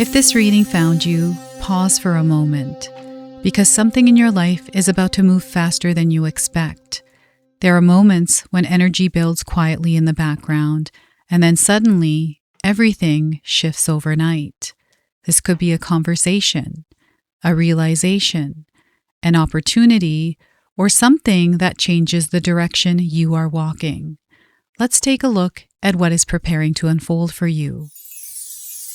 If this reading found you, pause for a moment, because something in your life is about to move faster than you expect. There are moments when energy builds quietly in the background, and then suddenly, everything shifts overnight. This could be a conversation, a realization, an opportunity, or something that changes the direction you are walking. Let's take a look at what is preparing to unfold for you.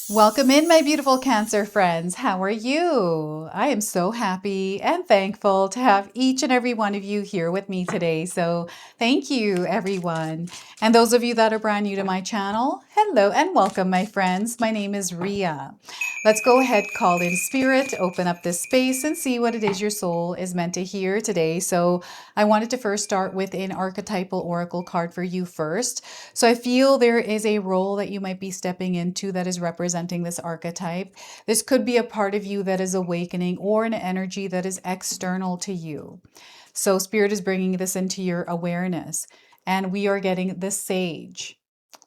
Welcome in, my beautiful Cancer friends. How are you? I am so happy and thankful to have each and every one of you here with me today. So thank you, everyone. And those of you that are brand new to my channel, hello and welcome, my friends. My name is Ria. Let's go ahead, call in spirit, open up this space and see what it is your soul is meant to hear today. So I wanted to first start with an archetypal oracle card for you first. So I feel there is a role that you might be stepping into that is representing this archetype. This could be a part of you that is awakening or an energy that is external to you. So Spirit is bringing this into your awareness, and we are getting the Sage.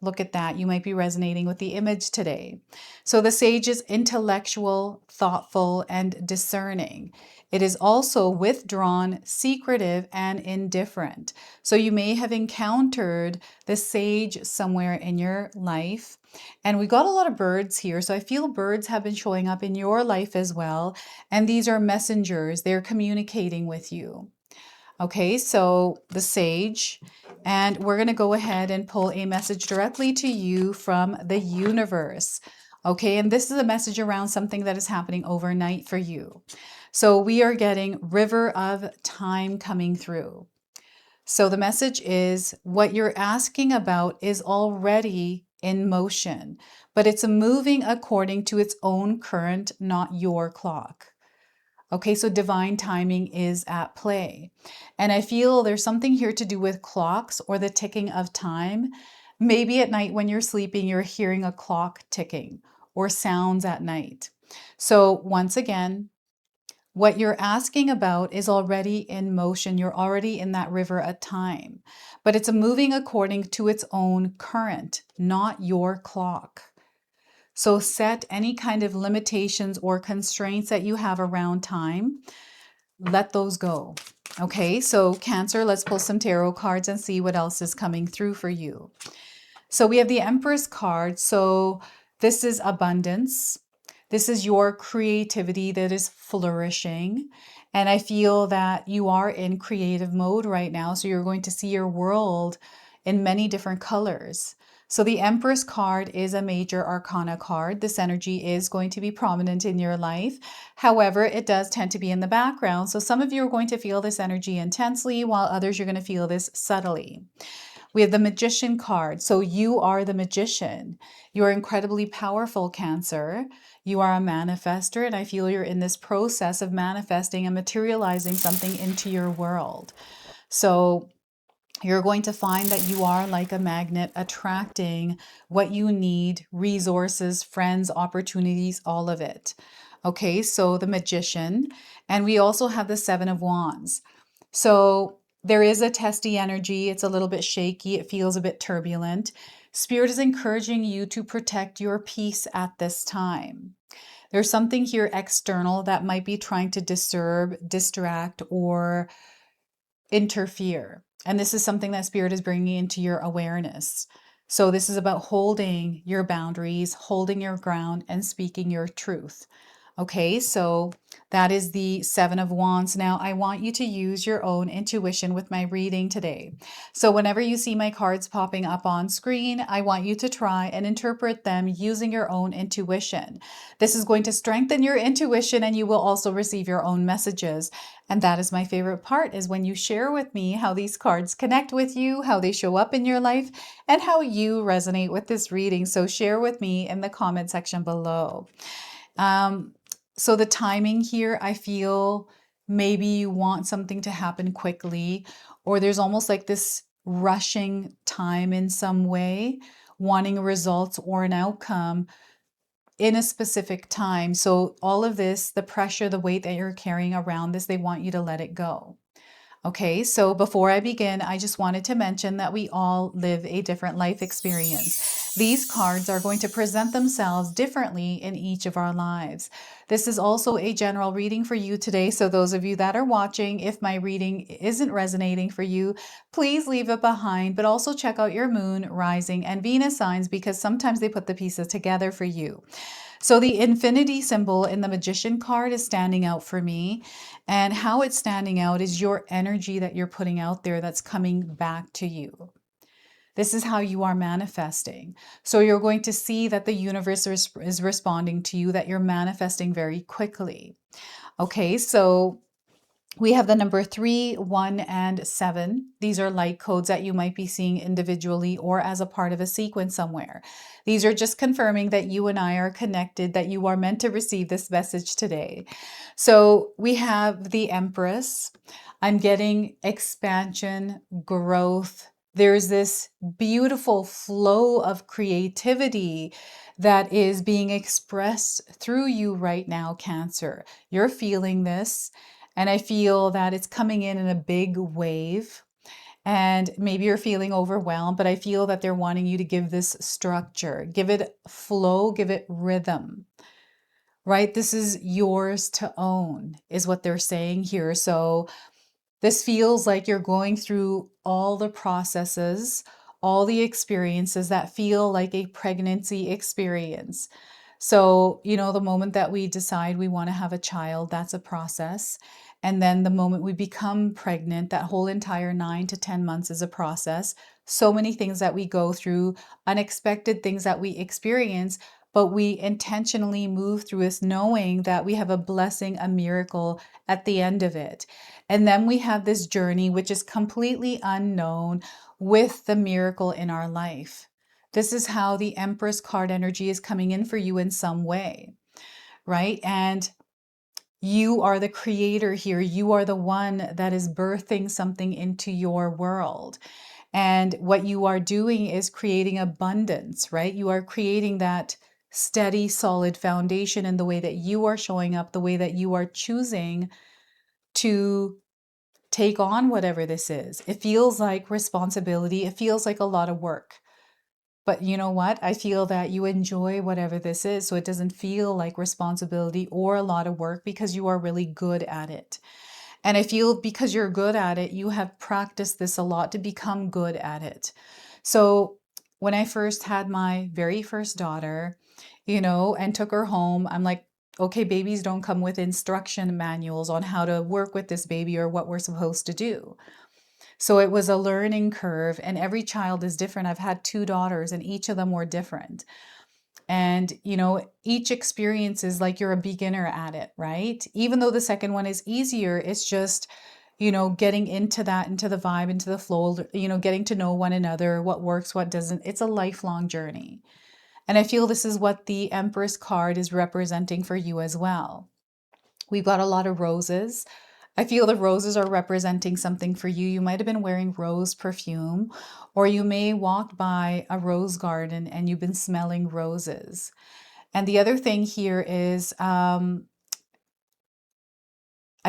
Look at that. You might be resonating with the image today. So the Sage is intellectual, thoughtful, and discerning. It is also withdrawn, secretive, and indifferent. So you may have encountered the Sage somewhere in your life. And we got a lot of birds here. So I feel birds have been showing up in your life as well. And these are messengers. They're communicating with you. Okay, so the Sage, and we're going to go ahead and pull a message directly to you from the universe. Okay, and this is a message around something that is happening overnight for you. So we are getting River of Time coming through. So the message is what you're asking about is already in motion, but it's moving according to its own current, not your clock. Okay, so divine timing is at play. And I feel there's something here to do with clocks or the ticking of time. Maybe at night when you're sleeping, you're hearing a clock ticking or sounds at night. So once again, what you're asking about is already in motion. You're already in that river of time, but it's moving according to its own current, not your clock. So set any kind of limitations or constraints that you have around time. Let those go. Okay, so Cancer, let's pull some tarot cards and see what else is coming through for you. So we have the Empress card. So this is abundance. This is your creativity that is flourishing. And I feel that you are in creative mode right now. So you're going to see your world in many different colors. So the Empress card is a major arcana card. This energy is going to be prominent in your life. However, it does tend to be in the background. So some of you are going to feel this energy intensely, while others you're going to feel this subtly. We have the Magician card. So you are the magician. You are incredibly powerful, Cancer. You are a manifester, and I feel you're in this process of manifesting and materializing something into your world. So you're going to find that you are like a magnet attracting what you need, resources, friends, opportunities, all of it. Okay, so the Magician. And we also have the Seven of Wands. So there is a testy energy. It's a little bit shaky. It feels a bit turbulent. Spirit is encouraging you to protect your peace at this time. There's something here external that might be trying to disturb, distract, or interfere. And this is something that Spirit is bringing into your awareness. So this is about holding your boundaries, holding your ground, and speaking your truth. Okay, so that is the Seven of Wands. Now, I want you to use your own intuition with my reading today. So whenever you see my cards popping up on screen, I want you to try and interpret them using your own intuition. This is going to strengthen your intuition, and you will also receive your own messages. And that is my favorite part, is when you share with me how these cards connect with you, how they show up in your life, and how you resonate with this reading. So share with me in the comment section below. So the timing here, I feel maybe you want something to happen quickly, or there's almost like this rushing time in some way, wanting results or an outcome in a specific time. So all of this, the pressure, the weight that you're carrying around this, they want you to let it go. Okay, so before I begin, I just wanted to mention that we all live a different life experience. These cards are going to present themselves differently in each of our lives. This is also a general reading for you today. So those of you that are watching, if my reading isn't resonating for you, please leave it behind, but also check out your moon, rising, and Venus signs because sometimes they put the pieces together for you. So the infinity symbol in the magician card is standing out for me. And how it's standing out is your energy that you're putting out there that's coming back to you. This is how you are manifesting. So you're going to see that the universe is responding to you, that you're manifesting very quickly. Okay, so we have the number 3, 1, and 7. These are light codes that you might be seeing individually or as a part of a sequence somewhere. These are just confirming that you and I are connected, that you are meant to receive this message today. So we have the Empress. I'm getting expansion, growth. There's this beautiful flow of creativity that is being expressed through you right now, Cancer. You're feeling this. And I feel that it's coming in a big wave. And maybe you're feeling overwhelmed, but I feel that they're wanting you to give this structure, give it flow, give it rhythm, right? This is yours to own, is what they're saying here. So this feels like you're going through all the processes, all the experiences that feel like a pregnancy experience. So, the moment that we decide we want to have a child, that's a process. And then the moment we become pregnant, that whole entire 9 to 10 months is a process. So many things that we go through, unexpected things that we experience, but we intentionally move through this knowing that we have a blessing, a miracle at the end of it. And then we have this journey, which is completely unknown, with the miracle in our life. This is how the Empress card energy is coming in for you in some way, right? And you are the creator here. You are the one that is birthing something into your world. And what you are doing is creating abundance, right? You are creating that steady, solid foundation in the way that you are showing up, the way that you are choosing to take on whatever this is. It feels like responsibility. It feels like a lot of work. But you know what? I feel that you enjoy whatever this is. So it doesn't feel like responsibility or a lot of work because you are really good at it. And I feel because you're good at it, you have practiced this a lot to become good at it. So when I first had my very first daughter, and took her home, I'm like, okay, babies don't come with instruction manuals on how to work with this baby or what we're supposed to do. So it was a learning curve, and every child is different. I've had 2 daughters, and each of them were different. And, each experience is like you're a beginner at it, right? Even though the second one is easier, it's just, getting into the vibe, into the flow, getting to know one another, what works, what doesn't. It's a lifelong journey. And I feel this is what the Empress card is representing for you as well. We've got a lot of roses. I feel the roses are representing something for you. You might have been wearing rose perfume, or you may walk by a rose garden and you've been smelling roses. And the other thing here is I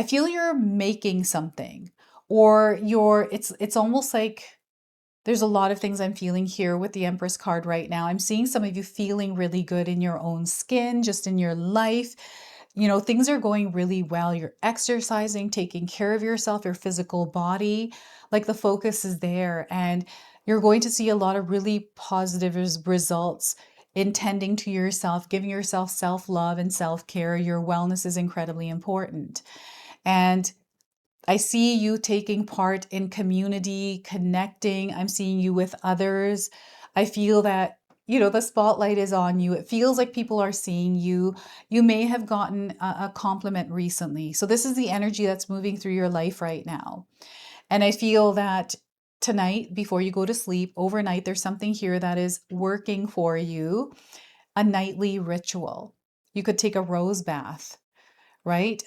feel you're making something, or it's almost like there's a lot of things I'm feeling here with the Empress card right now. I'm seeing some of you feeling really good in your own skin, just in your life. Things are going really well. You're exercising, taking care of yourself, your physical body. Like the focus is there, and you're going to see a lot of really positive results in tending to yourself, giving yourself self-love and self-care. Your wellness is incredibly important. And I see you taking part in community, connecting. I'm seeing you with others. I feel that, the spotlight is on you. It feels like people are seeing you. You may have gotten a compliment recently. So this is the energy that's moving through your life right now. And I feel that tonight, before you go to sleep, overnight, there's something here that is working for you, a nightly ritual. You could take a rose bath, right?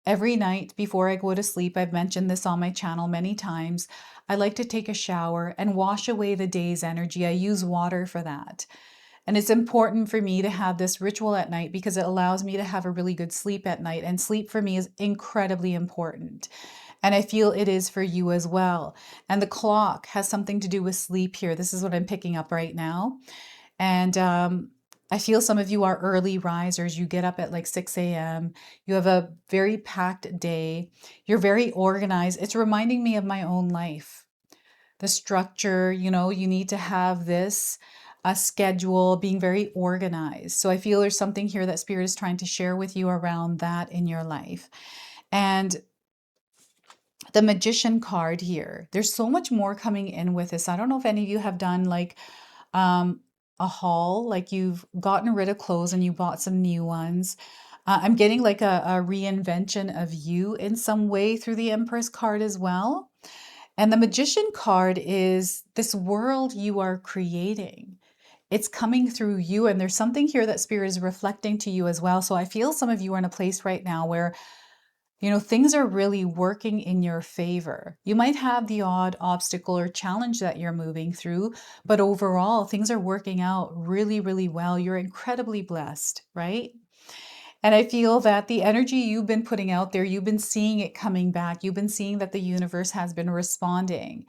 Every night before I go to sleep, I've mentioned this on my channel many times, I like to take a shower and wash away the day's energy. I use water for that. And it's important for me to have this ritual at night because it allows me to have a really good sleep at night. And sleep for me is incredibly important. And I feel it is for you as well. And the clock has something to do with sleep here. This is what I'm picking up right now. And I feel some of you are early risers. You get up at like 6 a.m. You have a very packed day. You're very organized. It's reminding me of my own life. The structure, you know, you need to have this, a schedule, being very organized. So I feel there's something here that Spirit is trying to share with you around that in your life. And the Magician card here, there's so much more coming in with this. I don't know if any of you have done like um, a haul, like you've gotten rid of clothes and you bought some new ones. I'm getting like a reinvention of you in some way through the Empress card as well. And the Magician card is this world you are creating. It's coming through you, and there's something here that Spirit is reflecting to you as well. So I feel some of you are in a place right now where, you know, things are really working in your favor. You might have the odd obstacle or challenge that you're moving through, but overall, things are working out really, really well. You're incredibly blessed, right? And I feel that the energy you've been putting out there, you've been seeing it coming back. You've been seeing that the universe has been responding.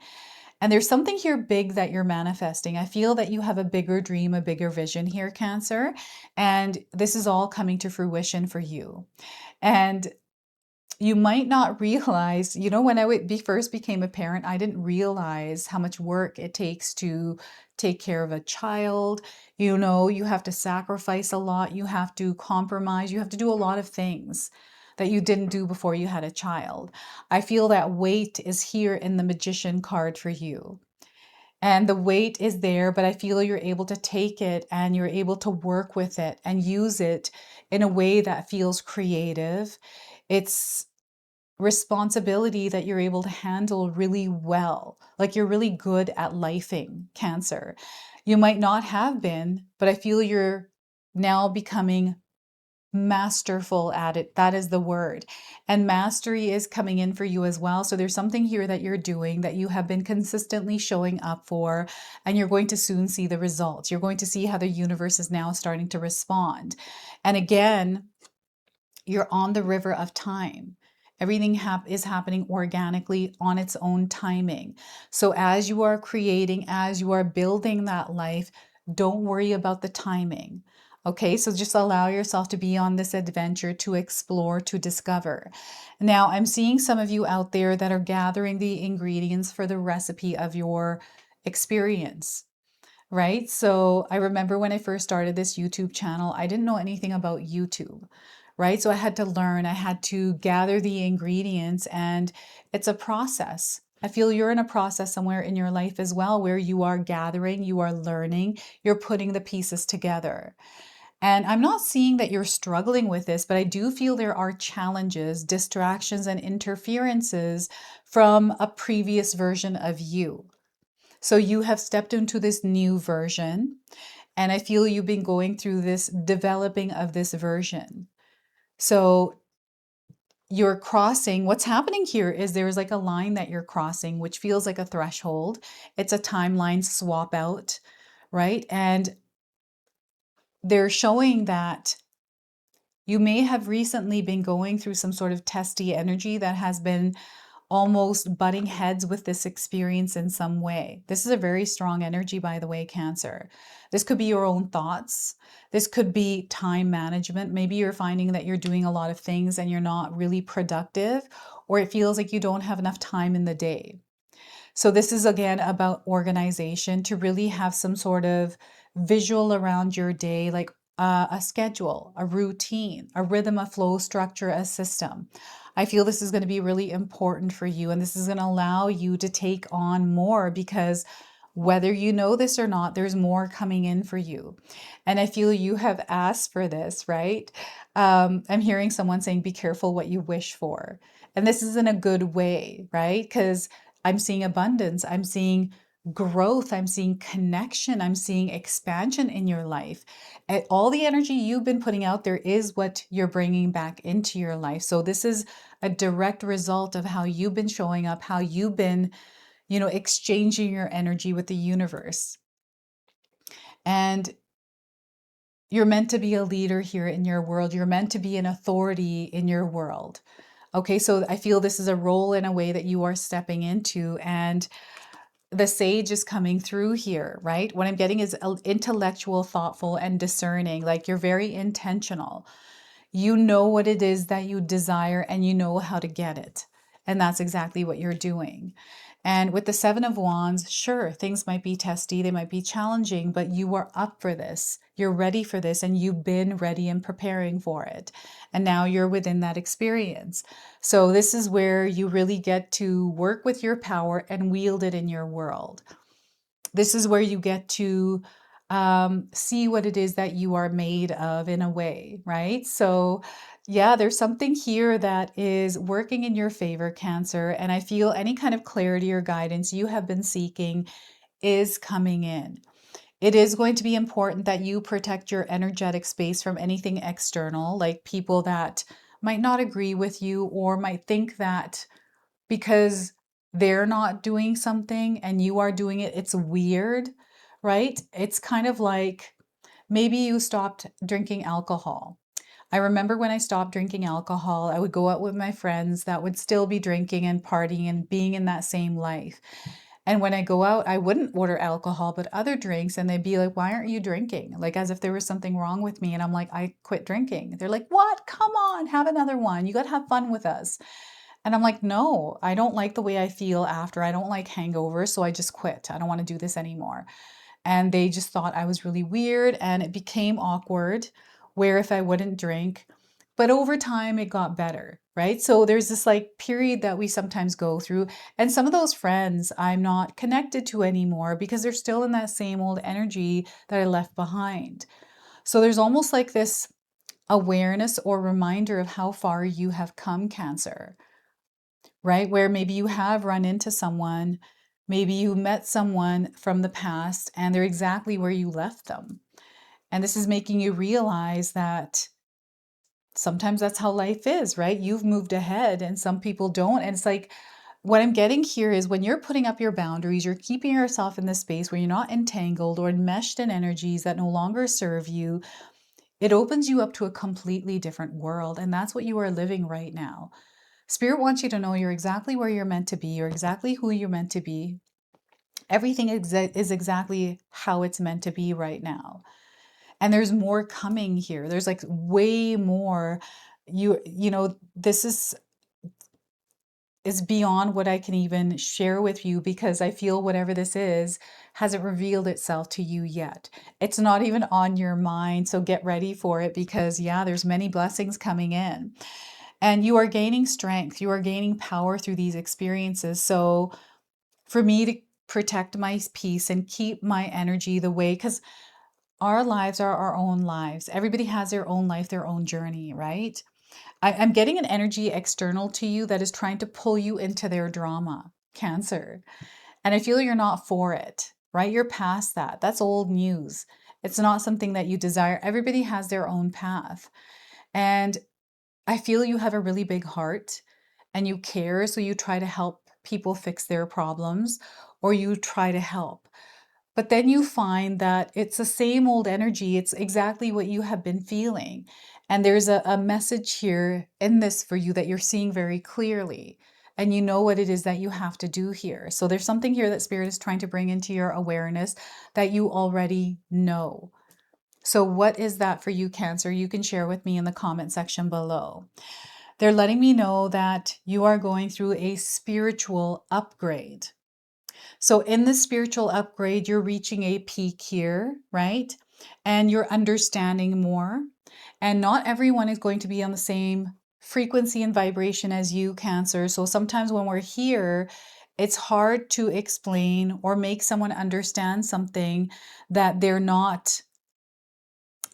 And there's something here big that you're manifesting. I feel that you have a bigger dream, a bigger vision here, Cancer. And this is all coming to fruition for you. And you might not realize, you know, when first became a parent, I didn't realize how much work it takes to take care of a child. You know, you have to sacrifice a lot, you have to compromise, you have to do a lot of things that you didn't do before you had a child. I feel that weight is here in the Magician card for you. And the weight is there, but I feel you're able to take it and you're able to work with it and use it in a way that feels creative. It's responsibility that you're able to handle really well. Like you're really good at lifing, Cancer. You might not have been, but I feel you're now becoming masterful at it. That is the word. And mastery is coming in for you as well. So there's something here that you're doing that you have been consistently showing up for, and you're going to soon see the results. You're going to see how the universe is now starting to respond. And again, you're on the river of time. Everything is happening organically on its own timing. So as you are creating, as you are building that life, don't worry about the timing. Okay, so just allow yourself to be on this adventure to explore, to discover. Now, I'm seeing some of you out there that are gathering the ingredients for the recipe of your experience, right? So I remember when I first started this YouTube channel, I didn't know anything about YouTube, right? So I had to learn, I had to gather the ingredients, and it's a process. I feel you're in a process somewhere in your life as well where you are gathering, you are learning, you're putting the pieces together. And I'm not seeing that you're struggling with this, but I do feel there are challenges, distractions, and interferences from a previous version of you. So you have stepped into this new version, and I feel you've been going through this developing of this version. So you're crossing, what's happening here is there's like a line that you're crossing, which feels like a threshold. It's a timeline swap out, right? And they're showing that you may have recently been going through some sort of testy energy that has been almost butting heads with this experience in some way. This is a very strong energy, by the way, Cancer. This could be your own thoughts. This could be time management. Maybe you're finding that you're doing a lot of things and you're not really productive, or it feels like you don't have enough time in the day. So this is again about organization, to really have some sort of visual around your day, like a schedule, a routine, a rhythm, a flow, structure, a system. I feel this is going to be really important for you, and this is going to allow you to take on more, because whether you know this or not, there's more coming in for you. And I feel you have asked for this, right? I'm hearing someone saying, be careful what you wish for. And this is in a good way, right? Because I'm seeing abundance, I'm seeing growth, I'm seeing connection, I'm seeing expansion in your life. And all the energy you've been putting out there is what you're bringing back into your life. So this is a direct result of how you've been showing up, how you've been, you know, exchanging your energy with the universe. And you're meant to be a leader here in your world. You're meant to be an authority in your world. Okay, so I feel this is a role in a way that you are stepping into, and the sage is coming through here, right? What I'm getting is intellectual, thoughtful, and discerning. Like you're very intentional. You know what it is that you desire and you know how to get it. And that's exactly what you're doing. And with the Seven of Wands, sure, things might be testy, they might be challenging, but you are up for this. You're ready for this, and you've been ready and preparing for it. And now you're within that experience. So this is where you really get to work with your power and wield it in your world. This is where you get to see what it is that you are made of in a way, right? So yeah, there's something here that is working in your favor, Cancer. And I feel any kind of clarity or guidance you have been seeking is coming in. It is going to be important that you protect your energetic space from anything external, like people that might not agree with you or might think that because they're not doing something and you are doing it, it's weird, right? It's kind of like maybe you stopped drinking alcohol. I remember when I stopped drinking alcohol, I would go out with my friends that would still be drinking and partying and being in that same life. And when I go out, I wouldn't order alcohol, but other drinks. And they'd be like, why aren't you drinking? Like as if there was something wrong with me. And I'm like, I quit drinking. They're like, what? Come on, have another one. You got to have fun with us. And I'm like, no, I don't like the way I feel after. I don't like hangovers. So I just quit. I don't want to do this anymore. And they just thought I was really weird. And it became awkward where if I wouldn't drink, but over time it got better, right? So there's this like period that we sometimes go through. And some of those friends I'm not connected to anymore because they're still in that same old energy that I left behind. So there's almost like this awareness or reminder of how far you have come, Cancer, right? Where maybe you have run into someone, maybe you met someone from the past and they're exactly where you left them. And this is making you realize that sometimes that's how life is, right? You've moved ahead and some people don't. And it's like, what I'm getting here is when you're putting up your boundaries, you're keeping yourself in this space where you're not entangled or enmeshed in energies that no longer serve you. It opens you up to a completely different world. And that's what you are living right now. Spirit wants you to know you're exactly where you're meant to be. You're exactly who you're meant to be. Everything is exactly how it's meant to be right now. And there's more coming here. There's like way more. You know, this is beyond what I can even share with you because I feel whatever this is hasn't revealed itself to you yet. It's not even on your mind. So get ready for it because yeah, there's many blessings coming in. And you are gaining strength. You are gaining power through these experiences. So for me to protect my peace and keep my energy the way, because our lives are our own lives. Everybody has their own life, their own journey, right? I'm getting an energy external to you that is trying to pull you into their drama, Cancer. And I feel you're not for it, right? You're past that. That's old news. It's not something that you desire. Everybody has their own path. And I feel you have a really big heart and you care. So you try to help people fix their problems or you try to help. But then you find that it's the same old energy. It's exactly what you have been feeling. And there's a message here in this for you that you're seeing very clearly. And you know what it is that you have to do here. So there's something here that Spirit is trying to bring into your awareness that you already know. So what is that for you, Cancer? You can share with me in the comment section below. They're letting me know that you are going through a spiritual upgrade. So in the spiritual upgrade, you're reaching a peak here, right? And you're understanding more. And not everyone is going to be on the same frequency and vibration as you, Cancer. So sometimes when we're here, it's hard to explain or make someone understand something that they're not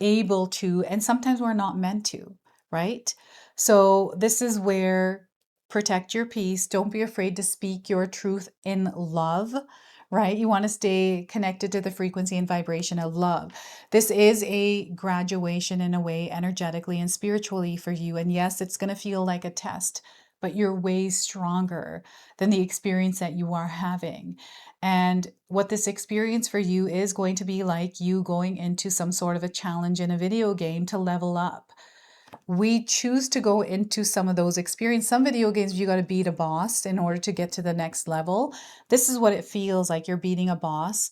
able to, and sometimes we're not meant to, right? So this is where protect your peace. Don't be afraid to speak your truth in love, right? You want to stay connected to the frequency and vibration of love. This is a graduation in a way, energetically and spiritually for you. And yes, it's going to feel like a test, but you're way stronger than the experience that you are having. And what this experience for you is going to be like you going into some sort of a challenge in a video game to level up, we choose to go into some of those experiences. Some video games, you got to beat a boss in order to get to the next level. This is what it feels like. You're beating a boss.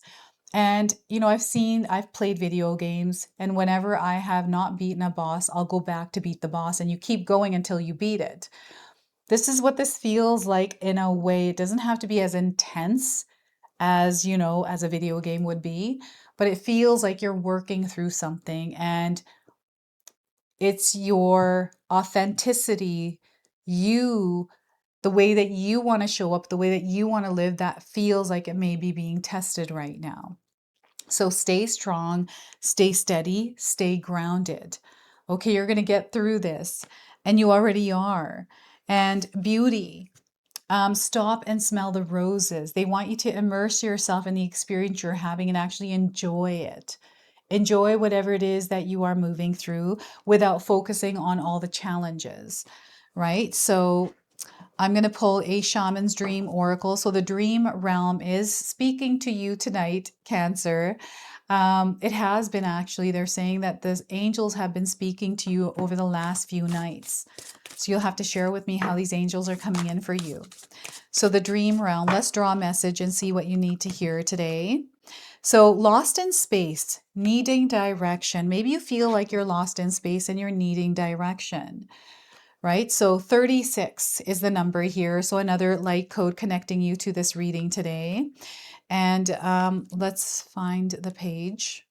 And, I've played video games, and whenever I have not beaten a boss, I'll go back to beat the boss, and you keep going until you beat it. This is what this feels like in a way. It doesn't have to be as intense as, as a video game would be, but it feels like you're working through something, and it's your authenticity, the way that you want to show up, the way that you want to live, that feels like it may be being tested right now. So stay strong, stay steady, stay grounded. Okay, you're going to get through this, and you already are. And beauty, stop and smell the roses. They want you to immerse yourself in the experience you're having and actually enjoy it. Enjoy whatever it is that you are moving through without focusing on all the challenges, right? So I'm going to pull a shaman's dream oracle. So the dream realm is speaking to you tonight, Cancer. It has been actually, they're saying that the angels have been speaking to you over the last few nights. So you'll have to share with me how these angels are coming in for you. So the dream realm, let's draw a message and see what you need to hear today. So lost in space, needing direction. Maybe you feel like you're lost in space and you're needing direction, right? So 36 is the number here. So another light code connecting you to this reading today. And let's find the page.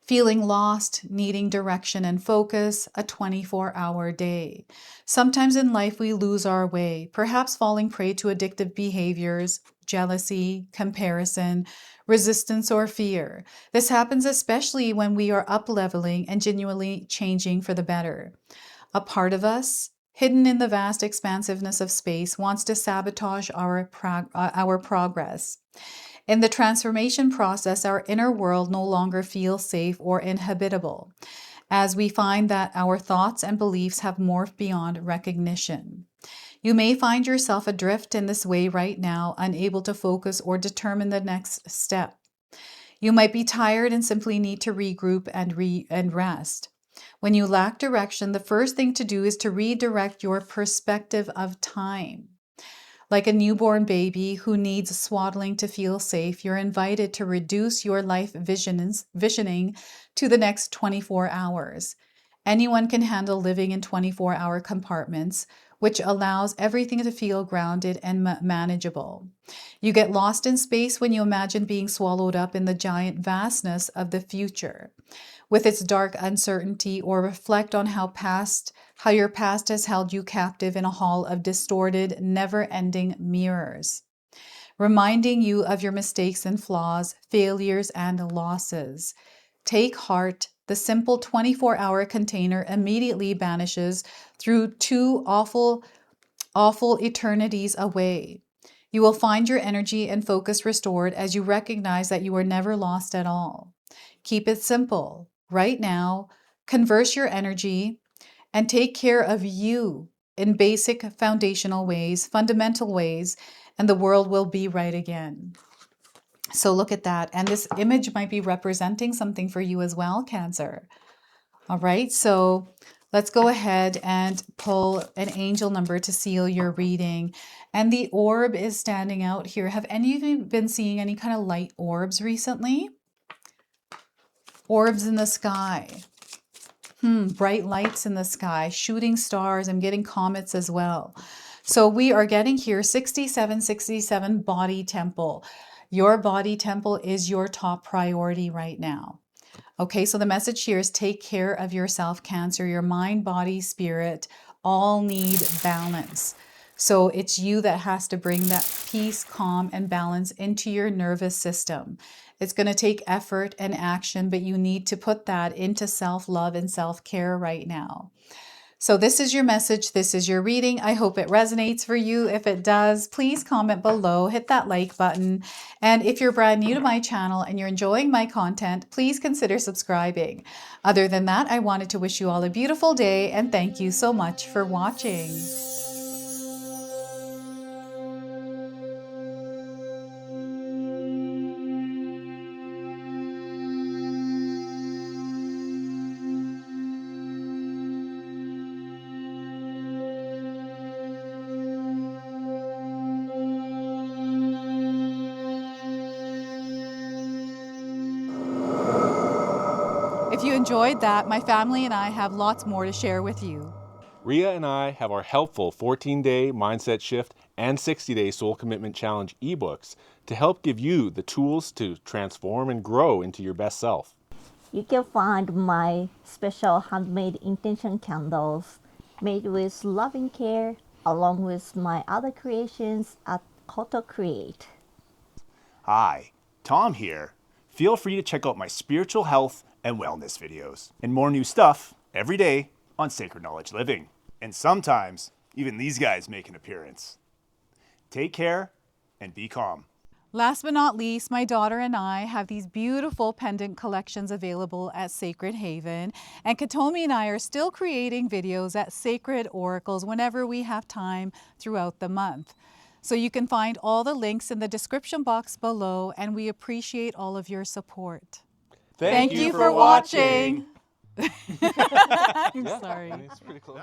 Feeling lost, needing direction and focus, a 24-hour day. Sometimes in life we lose our way, perhaps falling prey to addictive behaviors, jealousy, comparison, resistance, or fear. This happens especially when we are up-leveling and genuinely changing for the better. A part of us, hidden in the vast expansiveness of space, wants to sabotage our progress. In the transformation process, our inner world no longer feels safe or inhabitable, as we find that our thoughts and beliefs have morphed beyond recognition. You may find yourself adrift in this way right now, unable to focus or determine the next step. You might be tired and simply need to regroup and rest. When you lack direction, the first thing to do is to redirect your perspective of time. Like a newborn baby who needs swaddling to feel safe, you're invited to reduce your life visioning to the next 24 hours. Anyone can handle living in 24-hour compartments, which allows everything to feel grounded and manageable. You get lost in space when you imagine being swallowed up in the giant vastness of the future, with its dark uncertainty, or reflect on how your past has held you captive in a hall of distorted, never-ending mirrors, reminding you of your mistakes and flaws, failures and losses. Take heart. The simple 24-hour container immediately vanishes through two awful eternities away. You will find your energy and focus restored as you recognize that you were never lost at all. Keep it simple. Right now, converse your energy and take care of you in basic foundational ways, fundamental ways, and the world will be right again. So look at that. And this image might be representing something for you as well, Cancer. All right, so let's go ahead and pull an angel number to seal your reading. And the orb is standing out here. Have any of you been seeing any kind of light orbs recently? Orbs in the sky. Bright lights in the sky, shooting stars. I'm getting comets as well. So we are getting here 6767 body temple. Your body temple is your top priority right now. Okay, so the message here is take care of yourself, Cancer. Your mind, body, spirit all need balance. So it's you that has to bring that peace, calm, and balance into your nervous system. It's going to take effort and action, but you need to put that into self-love and self-care right now. So this is your message. This is your reading. I hope it resonates for you. If it does, please comment below, hit that like button. And if you're brand new to my channel and you're enjoying my content, please consider subscribing. Other than that, I wanted to wish you all a beautiful day and thank you so much for watching. If you enjoyed that, my family and I have lots more to share with you. Ria and I have our helpful 14-day mindset shift and 60-day soul commitment challenge ebooks to help give you the tools to transform and grow into your best self. You can find my special handmade intention candles made with loving care along with my other creations at Koto Create. Hi, Tom here. Feel free to check out my spiritual health and wellness videos and more new stuff every day on Sacred Knowledge Living. And sometimes, even these guys make an appearance. Take care and be calm. Last but not least, my daughter and I have these beautiful pendant collections available at Sacred Haven. And Katomi and I are still creating videos at Sacred Oracles whenever we have time throughout the month. So you can find all the links in the description box below, and we appreciate all of your support. Thank you for watching. I'm sorry. It's pretty close.